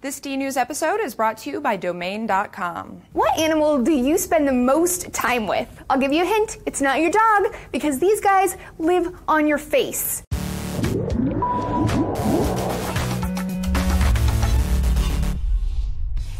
This D-News episode is brought to you by Domain.com. What animal do you spend the most time with? I'll give you a hint, it's not your dog, because these guys live on your face.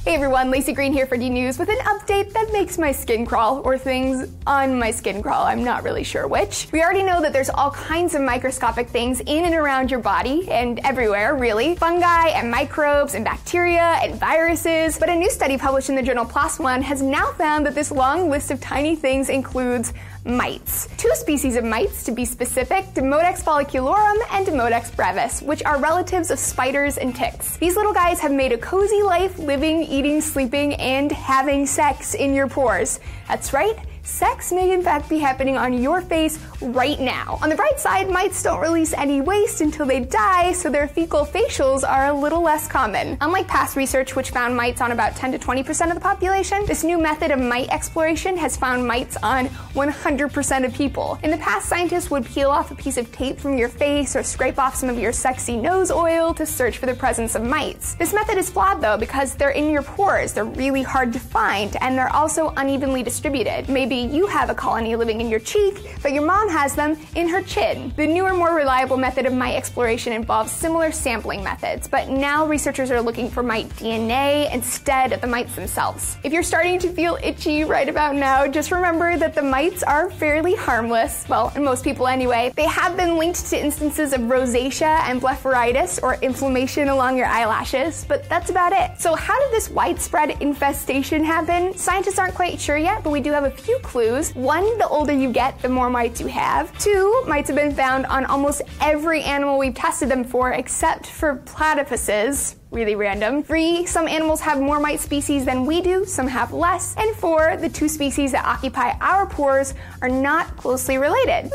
Hey everyone, Lacey Green here for D-News with an update that makes my skin crawl, or things on my skin crawl, I'm not really sure which. We already know that there's all kinds of microscopic things in and around your body, and everywhere really. Fungi and microbes and bacteria and viruses. But a new study published in the journal PLOS One has now found that this long list of tiny things includes mites. Two species of mites, to be specific, Demodex folliculorum and Demodex brevis, which are relatives of spiders and ticks. These little guys have made a cozy life living, eating, sleeping, and having sex in your pores. That's right. Sex may in fact be happening on your face right now. On the bright side, mites don't release any waste until they die, so their fecal facials are a little less common. Unlike past research, which found mites on about 10 to 20% of the population, this new method of mite exploration has found mites on 100% of people. In the past, scientists would peel off a piece of tape from your face or scrape off some of your sexy nose oil to search for the presence of mites. This method is flawed though, because they're in your pores, they're really hard to find, and they're also unevenly distributed. Maybe you have a colony living in your cheek, but your mom has them in her chin. The newer, more reliable method of mite exploration involves similar sampling methods, but now researchers are looking for mite DNA instead of the mites themselves. If you're starting to feel itchy right about now, just remember that the mites are fairly harmless, well, in most people anyway. They have been linked to instances of rosacea and blepharitis, or inflammation along your eyelashes, but that's about it. So how did this widespread infestation happen? Scientists aren't quite sure yet, but we do have a few clues. One, the older you get, the more mites you have. Two, mites have been found on almost every animal we've tested them for except for platypuses. Really random. 3, some animals have more mite species than we do, some have less. And 4, the two species that occupy our pores are not closely related.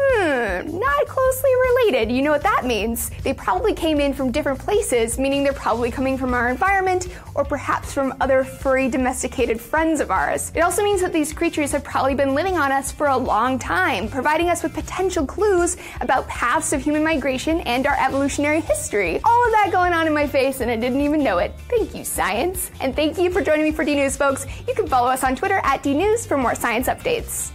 Not closely related. You know what that means? They probably came in from different places, meaning they're probably coming from our environment or perhaps from other furry domesticated friends of ours. It also means that these creatures have probably been living on us for a long time, providing us with potential clues about paths of human migration and our evolutionary history. All of that going on in my face and I didn't even know it. Thank you, science. And thank you for joining me for D-News, folks. You can follow us on Twitter at D-News for more science updates.